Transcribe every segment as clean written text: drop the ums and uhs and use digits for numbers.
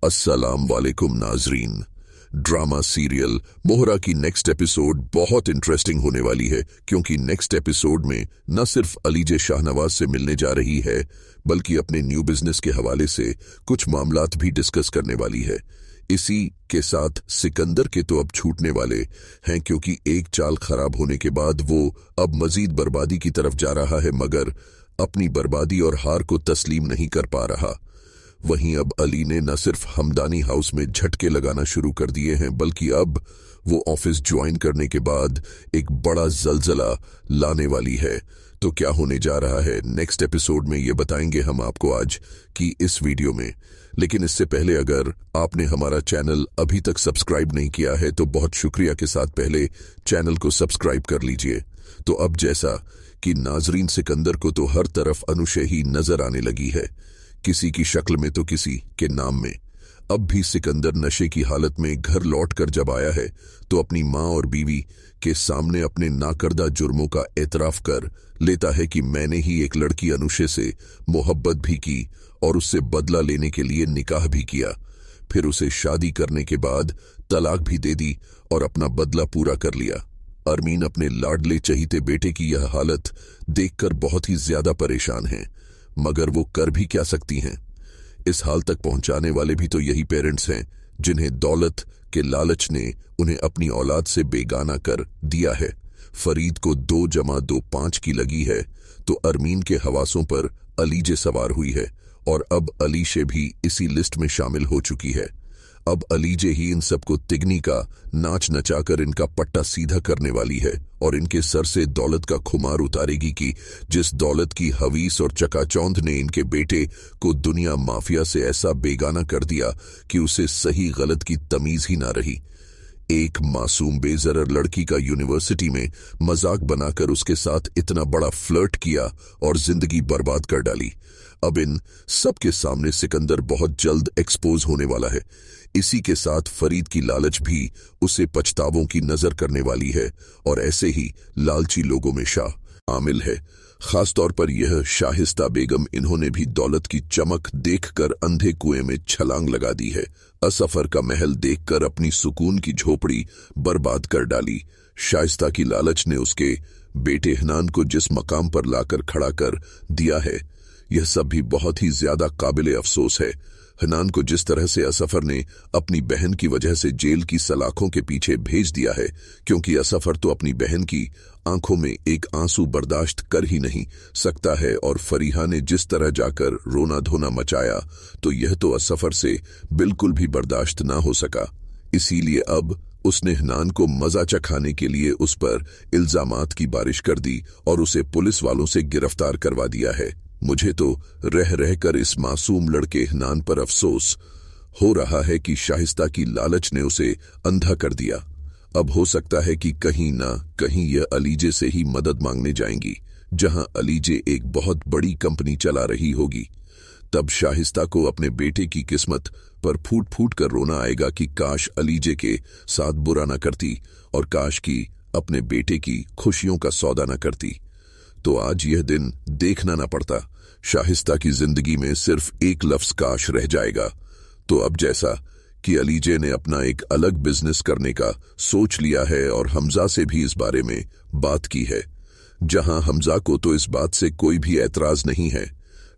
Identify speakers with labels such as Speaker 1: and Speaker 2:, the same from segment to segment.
Speaker 1: अस्सलाम वालेकुम नाजरीन। ड्रामा सीरियल मोहरा की नेक्स्ट एपिसोड बहुत इंटरेस्टिंग होने वाली है, क्योंकि नेक्स्ट एपिसोड में न सिर्फ अलीजे शाहनवाज से मिलने जा रही है, बल्कि अपने न्यू बिजनेस के हवाले से कुछ मामलात भी डिस्कस करने वाली है। इसी के साथ सिकंदर के तो अब छूटने वाले हैं, क्योंकि एक चाल खराब होने के बाद वो अब मजीद बर्बादी की तरफ जा रहा है, मगर अपनी बर्बादी और हार को तस्लीम नहीं कर पा रहा। वहीं अब अली ने न सिर्फ हमदानी हाउस में झटके लगाना शुरू कर दिए हैं, बल्कि अब वो ऑफिस ज्वाइन करने के बाद एक बड़ा जलजला लाने वाली है। तो क्या होने जा रहा है नेक्स्ट एपिसोड में, ये बताएंगे हम आपको आज की इस वीडियो में। लेकिन इससे पहले अगर आपने हमारा चैनल अभी तक सब्सक्राइब नहीं किया है तो बहुत शुक्रिया के साथ पहले चैनल को सब्सक्राइब कर लीजिए। तो अब जैसा कि नाजरीन, सिकंदर को तो हर तरफ अनुशही नजर आने लगी है, किसी की शक्ल में तो किसी के नाम में। अब भी सिकंदर नशे की हालत में घर लौटकर जब आया है तो अपनी माँ और बीवी के सामने अपने नाकर्दा जुर्मों का एतराफ कर लेता है कि मैंने ही एक लड़की अनुशे से मोहब्बत भी की और उससे बदला लेने के लिए निकाह भी किया, फिर उसे शादी करने के बाद तलाक भी दे दी और अपना बदला पूरा कर लिया। अरमीन अपने लाडले चहीते बेटे की यह हालत देखकर बहुत ही ज्यादा परेशान है, मगर वो कर भी क्या सकती हैं। इस हाल तक पहुंचाने वाले भी तो यही पेरेंट्स हैं जिन्हें दौलत के लालच ने उन्हें अपनी औलाद से बेगाना कर दिया है। फरीद को 2 + 2 5 की लगी है, तो अरमीन के हवासों पर अलीजे सवार हुई है और अब अलीशे भी इसी लिस्ट में शामिल हो चुकी है। अब अलीजे ही इन सबको तिगनी का नाच नचाकर इनका पट्टा सीधा करने वाली है और इनके सर से दौलत का खुमार उतारेगी कि जिस दौलत की हवीस और चकाचौंध ने इनके बेटे को दुनिया माफिया से ऐसा बेगाना कर दिया कि उसे सही गलत की तमीज ही ना रही। एक मासूम बेजरर लड़की का यूनिवर्सिटी में मजाक बनाकर उसके साथ इतना बड़ा फ्लर्ट किया और जिंदगी बर्बाद कर डाली। अब इन सब के सामने सिकंदर बहुत जल्द एक्सपोज होने वाला है। इसी के साथ फरीद की लालच भी उसे पछतावों की नजर करने वाली है और ऐसे ही लालची लोगों में शाह आमिल है। खासतौर पर यह शाहिस्ता बेगम, इन्होंने भी दौलत की चमक देखकर अंधे कुएं में छलांग लगा दी है। असफर का महल देखकर अपनी सुकून की झोपड़ी बर्बाद कर डाली। शाइस्ता की लालच ने उसके बेटे हनान को जिस मकाम पर लाकर खड़ा कर दिया है, यह सब भी बहुत ही ज्यादा काबिले अफसोस है। हनान को जिस तरह से असफर ने अपनी बहन की वजह से जेल की सलाखों के पीछे भेज दिया है, क्योंकि असफर तो अपनी बहन की आंखों में एक आंसू बर्दाश्त कर ही नहीं सकता है, और फरीहा ने जिस तरह जाकर रोना धोना मचाया, तो यह तो असफर से बिल्कुल भी बर्दाश्त ना हो सका। इसीलिए अब उसने हनान को मजा चखाने के लिए उस पर इल्जामात की बारिश कर दी और उसे पुलिस वालों से गिरफ्तार करवा दिया है। मुझे तो रह रहकर इस मासूम लड़के हनान पर अफसोस हो रहा है कि शाहिस्ता की लालच ने उसे अंधा कर दिया। अब हो सकता है कि कहीं ना कहीं यह अलीजे से ही मदद मांगने जाएंगी, जहां अलीजे एक बहुत बड़ी कंपनी चला रही होगी। तब शाहिस्ता को अपने बेटे की किस्मत पर फूट फूट कर रोना आएगा कि काश अलीजे के साथ बुरा न करती और काश की अपने बेटे की खुशियों का सौदा न करती। तो आज यह दिन देखना न पड़ता। शाहिस्ता की जिंदगी में सिर्फ एक लफ्ज काश रह जाएगा। तो अब जैसा कि अलीजे ने अपना एक अलग बिजनेस करने का सोच लिया है और हमजा से भी इस बारे में बात की है, जहां हमजा को तो इस बात से कोई भी ऐतराज नहीं है,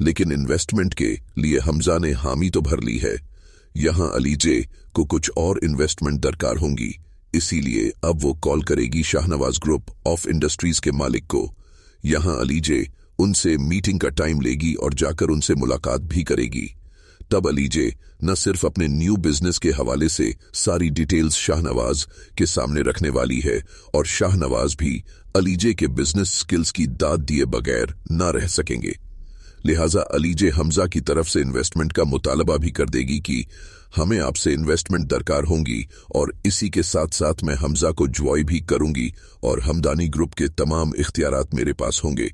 Speaker 1: लेकिन इन्वेस्टमेंट के लिए हमजा ने हामी तो भर ली है। यहां अलीजे को कुछ और इन्वेस्टमेंट दरकार होंगी, इसीलिए अब वो कॉल करेगी शाहनवाज ग्रुप ऑफ इंडस्ट्रीज के मालिक को। यहां अलीजे उनसे मीटिंग का टाइम लेगी और जाकर उनसे मुलाकात भी करेगी। तब अलीजे न सिर्फ अपने न्यू बिजनेस के हवाले से सारी डिटेल्स शाहनवाज के सामने रखने वाली है, और शाहनवाज भी अलीजे के बिजनेस स्किल्स की दाद दिए बगैर ना रह सकेंगे। लिहाजा अलीजे हमजा की तरफ से इन्वेस्टमेंट का मुतालबा भी कर देगी कि हमें आपसे इन्वेस्टमेंट दरकार होंगी, और इसी के साथ साथ मैं हमजा को ज्वाई भी करूंगी और हमदानी ग्रुप के तमाम इख्तियारात मेरे पास होंगे,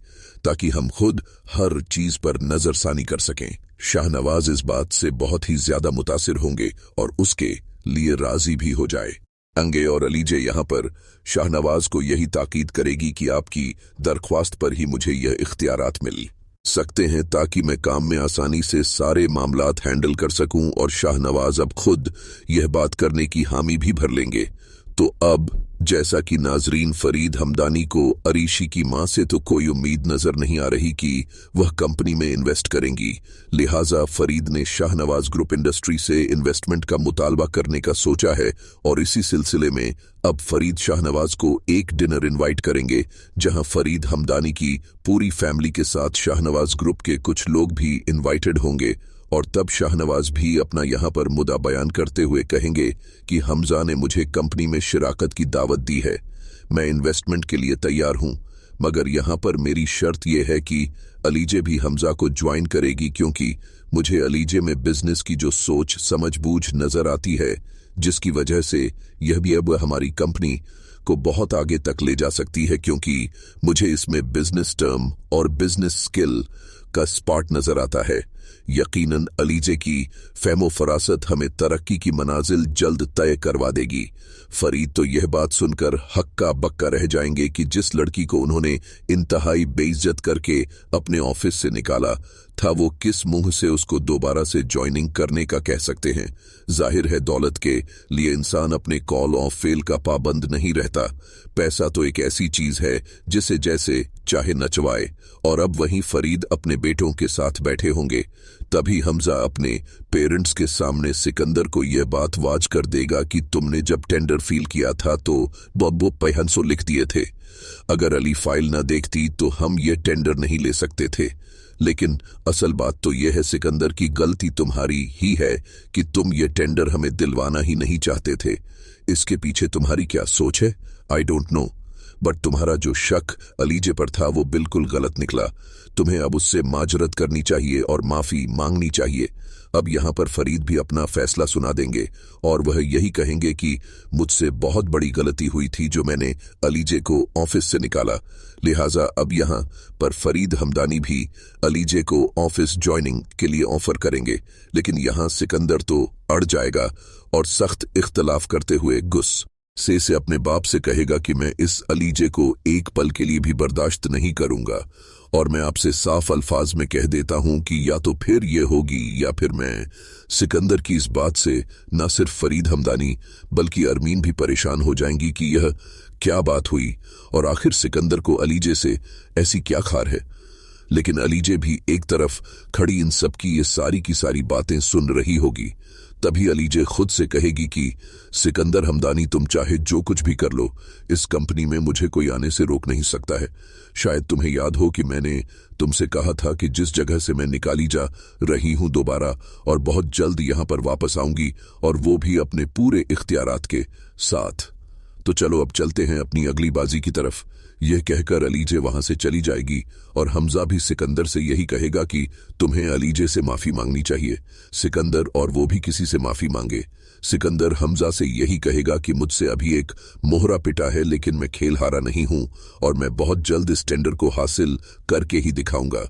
Speaker 1: ताकि हम खुद हर चीज पर नजरसानी कर सकें। शाहनवाज इस बात से बहुत ही ज्यादा मुतासिर होंगे और उसके लिए राजी भी हो जाए अंगे, और अलीजे यहाँ पर शाहनवाज को यही ताकीद करेगी कि आपकी दरख्वास्त पर ही मुझे यह इख्तियारात मिली। सकते हैं ताकि मैं काम में आसानी से सारे मामलात हैंडल कर सकूं और शाहनवाज अब खुद यह बात करने की हामी भी भर लेंगे। तो अब जैसा कि नाजरीन, फरीद हमदानी को अरीशी की मां से तो कोई उम्मीद नजर नहीं आ रही कि वह कंपनी में इन्वेस्ट करेंगी, लिहाजा फरीद ने शाहनवाज ग्रुप इंडस्ट्री से इन्वेस्टमेंट का मुतालबा करने का सोचा है और इसी सिलसिले में अब फरीद शाहनवाज को एक डिनर इनवाइट करेंगे जहां फरीद हमदानी की पूरी फैमिली के साथ शाहनवाज ग्रुप के कुछ लोग भी इनवाइटेड होंगे। और तब शाहनवाज भी अपना यहां पर मुद्दा बयान करते हुए कहेंगे कि हमजा ने मुझे कंपनी में शिराकत की दावत दी है, मैं इन्वेस्टमेंट के लिए तैयार हूं, मगर यहां पर मेरी शर्त यह है कि अलीजे भी हमजा को ज्वाइन करेगी, क्योंकि मुझे अलीजे में बिजनेस की जो सोच समझबूझ नजर आती है, जिसकी वजह से यह भी अब हमारी कंपनी को बहुत आगे तक ले जा सकती है, क्योंकि मुझे इसमें बिजनेस टर्म और बिजनेस स्किल का स्पॉट नजर आता है। यकीनन अलीजे की फहमो फरासत हमें तरक्की की मनाजिल जल्द तय करवा देगी। फरीद तो यह बात सुनकर हक्का बक्का रह जाएंगे कि जिस लड़की को उन्होंने इंतहाई बेइज्जत करके अपने ऑफिस से निकाला था, वो किस मुंह से उसको दोबारा से ज्वाइनिंग करने का कह सकते हैं। जाहिर है दौलत के लिए इंसान अपने कॉल ऑफ फेल का पाबंद नहीं रहता। पैसा तो एक ऐसी चीज है जिसे जैसे चाहे नचवाए। और अब वहीं फरीद अपने बेटों के साथ बैठे होंगे, तभी हमजा अपने पेरेंट्स के सामने सिकंदर को यह बात वाज कर देगा कि तुमने जब टेंडर फील किया था तो बब्बो पैहनसो लिख दिए थे। अगर अली फाइल ना देखती तो हम ये टेंडर नहीं ले सकते थे। लेकिन असल बात तो यह है सिकंदर की गलती तुम्हारी ही है कि तुम ये टेंडर हमें दिलवाना ही नहीं चाहते थे। इसके पीछे तुम्हारी क्या सोच है, आई डोंट नो, बट तुम्हारा जो शक अलीजे पर था वो बिल्कुल गलत निकला। तुम्हें अब उससे माजरत करनी चाहिए और माफी मांगनी चाहिए। अब यहां पर फरीद भी अपना फैसला सुना देंगे और वह यही कहेंगे कि मुझसे बहुत बड़ी गलती हुई थी जो मैंने अलीजे को ऑफिस से निकाला। लिहाजा अब यहां पर फरीद हमदानी भी अलीजे को ऑफिस ज्वाइनिंग के लिए ऑफर करेंगे, लेकिन यहां सिकंदर तो अड़ जाएगा और सख्त इख्तलाफ करते हुए गुस्से से अपने बाप से कहेगा कि मैं इस अलीजे को एक पल के लिए भी बर्दाश्त नहीं करूंगा और मैं आपसे साफ अल्फाज में कह देता हूं कि या तो फिर ये होगी या फिर मैं। सिकंदर की इस बात से न सिर्फ फरीद हमदानी बल्कि अरमीन भी परेशान हो जाएंगी कि यह क्या बात हुई और आखिर सिकंदर को अलीजे से ऐसी क्या खार है। लेकिन अलीजे भी एक तरफ खड़ी इन सब की ये सारी की सारी बातें सुन रही होगी। तभी अलीजे खुद से कहेगी कि सिकंदर हमदानी, तुम चाहे जो कुछ भी कर लो, इस कंपनी में मुझे कोई आने से रोक नहीं सकता है। शायद तुम्हें याद हो कि मैंने तुमसे कहा था कि जिस जगह से मैं निकाली जा रही हूं दोबारा और बहुत जल्द यहां पर वापस आऊंगी, और वो भी अपने पूरे इख्तियारात के साथ। तो चलो अब चलते हैं अपनी अगली बाजी की तरफ। यह कहकर अलीजे वहां से चली जाएगी और हमजा भी सिकंदर से यही कहेगा कि तुम्हें अलीजे से माफी मांगनी चाहिए। सिकंदर और वो भी किसी से माफी मांगे। सिकंदर हमजा से यही कहेगा कि मुझसे अभी एक मोहरा पिटा है, लेकिन मैं खेल हारा नहीं हूं और मैं बहुत जल्द इस टेंडर को हासिल करके ही दिखाऊंगा।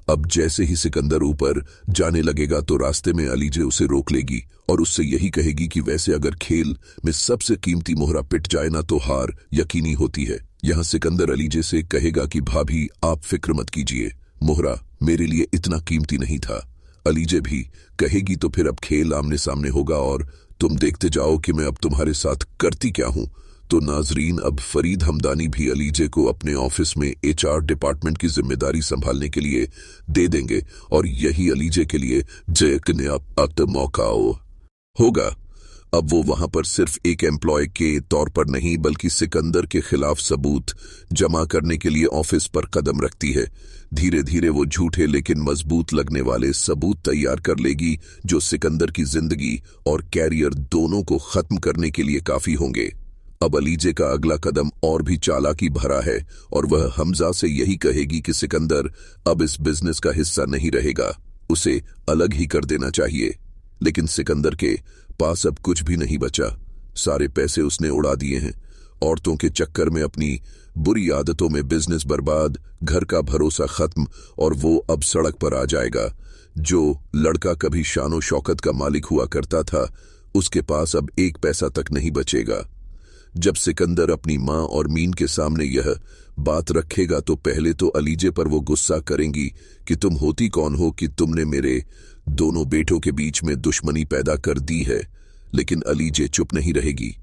Speaker 1: अब जैसे ही सिकंदर ऊपर जाने लगेगा तो रास्ते में अलीजे उसे रोक लेगी और उससे यही कहेगी कि वैसे अगर खेल में सबसे कीमती मोहरा पिट जाए ना तो हार यकीनी होती है। यहां सिकंदर अलीजे से कहेगा कि भाभी आप फिक्र मत कीजिए, मोहरा मेरे लिए इतना कीमती नहीं था। अलीजे भी कहेगी तो फिर अब खेल आमने सामने होगा और तुम देखते जाओ कि मैं अब तुम्हारे साथ करती क्या हूं। तो नाजरीन, अब फरीद हमदानी भी अलीजे को अपने ऑफिस में एचआर डिपार्टमेंट की जिम्मेदारी संभालने के लिए दे देंगे और यही अलीजे के लिए जय मौका होगा। अब वो वहां पर सिर्फ एक एम्प्लॉय के तौर पर नहीं बल्कि सिकंदर के खिलाफ सबूत जमा करने के लिए ऑफिस पर कदम रखती है। धीरे धीरे वो झूठे लेकिन मजबूत लगने वाले सबूत तैयार कर लेगी जो सिकंदर की जिंदगी और कैरियर दोनों को खत्म करने के लिए काफी होंगे। अब अलीजे का अगला कदम और भी चालाकी भरा है और वह हमजा से यही कहेगी कि सिकंदर अब इस बिजनेस का हिस्सा नहीं रहेगा, उसे अलग ही कर देना चाहिए। लेकिन सिकंदर के पास अब कुछ भी नहीं बचा, सारे पैसे उसने उड़ा दिए हैं। औरतों के चक्कर में अपनी बुरी आदतों में बिजनेस बर्बाद, घर का भरोसा खत्म और वो अब सड़क पर आ जाएगा। जो लड़का कभी शानो शौकत का मालिक हुआ करता था, उसके पास अब एक पैसा तक नहीं बचेगा। जब सिकंदर अपनी माँ और मीन के सामने यह बात रखेगा तो पहले तो अलीजे पर वो गुस्सा करेंगी कि तुम होती कौन हो कि तुमने मेरे दोनों बेटों के बीच में दुश्मनी पैदा कर दी है। लेकिन अलीजे चुप नहीं रहेगी।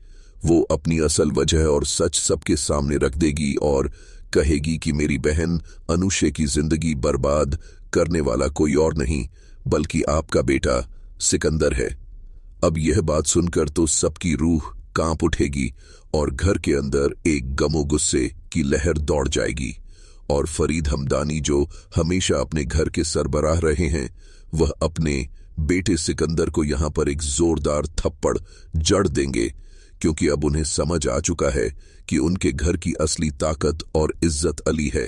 Speaker 1: वो अपनी असल वजह और सच सबके सामने रख देगी और कहेगी कि मेरी बहन अनुषे की जिंदगी बर्बाद करने वाला कोई और नहीं बल्कि आपका बेटा सिकंदर है। अब यह बात सुनकर तो सबकी रूह कांप उठेगी और घर के अंदर एक गमो गुस्से की लहर दौड़ जाएगी। और फरीद हमदानी जो हमेशा अपने घर के सरबराह रहे हैं, वह अपने बेटे सिकंदर को यहां पर एक जोरदार थप्पड़ जड़ देंगे, क्योंकि अब उन्हें समझ आ चुका है कि उनके घर की असली ताकत और इज्जत अली है।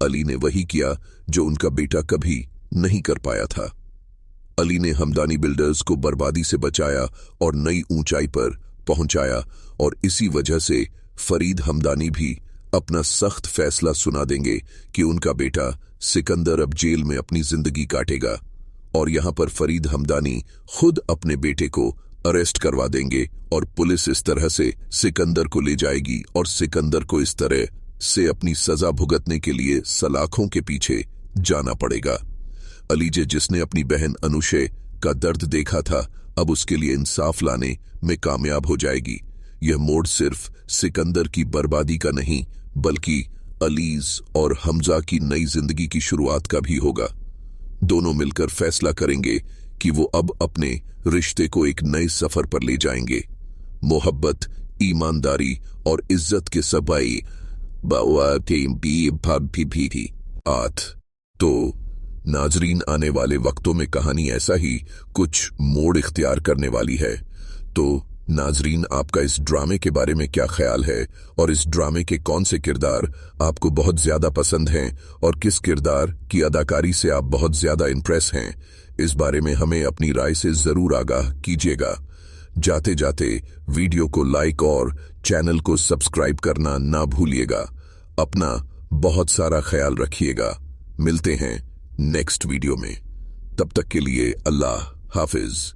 Speaker 1: अली ने वही किया जो उनका बेटा कभी नहीं कर पाया था। अली ने हमदानी बिल्डर्स को बर्बादी से बचाया और नई ऊंचाई पर पहुंचाया, और इसी वजह से फरीद हमदानी भी अपना सख्त फैसला सुना देंगे कि उनका बेटा सिकंदर अब जेल में अपनी जिंदगी काटेगा। और यहां पर फरीद हमदानी खुद अपने बेटे को अरेस्ट करवा देंगे और पुलिस इस तरह से सिकंदर को ले जाएगी और सिकंदर को इस तरह से अपनी सजा भुगतने के लिए सलाखों के पीछे जाना पड़ेगा। अलीजे जिसने अपनी बहन अनुषे का दर्द देखा था, अब उसके लिए इंसाफ लाने में कामयाब हो जाएगी। यह मोड़ सिर्फ सिकंदर की बर्बादी का नहीं बल्कि अलीज और हमजा की नई जिंदगी की शुरुआत का भी होगा। दोनों मिलकर फैसला करेंगे कि वो अब अपने रिश्ते को एक नए सफर पर ले जाएंगे। मोहब्बत, ईमानदारी और इज्जत के सबाई तो नाजरीन, आने वाले वक्तों में कहानी ऐसा ही कुछ मोड़ इख्तियार करने वाली है। तो नाजरीन, आपका इस ड्रामे के बारे में क्या ख्याल है और इस ड्रामे के कौन से किरदार आपको बहुत ज्यादा पसंद हैं और किस किरदार की अदाकारी से आप बहुत ज्यादा इंप्रेस हैं, इस बारे में हमें अपनी राय से जरूर आगाह कीजिएगा। जाते जाते वीडियो को लाइक और चैनल को सब्सक्राइब करना ना भूलिएगा। अपना बहुत सारा ख्याल रखिएगा। मिलते हैं नेक्स्ट वीडियो में। तब तक के लिए अल्लाह हाफिज।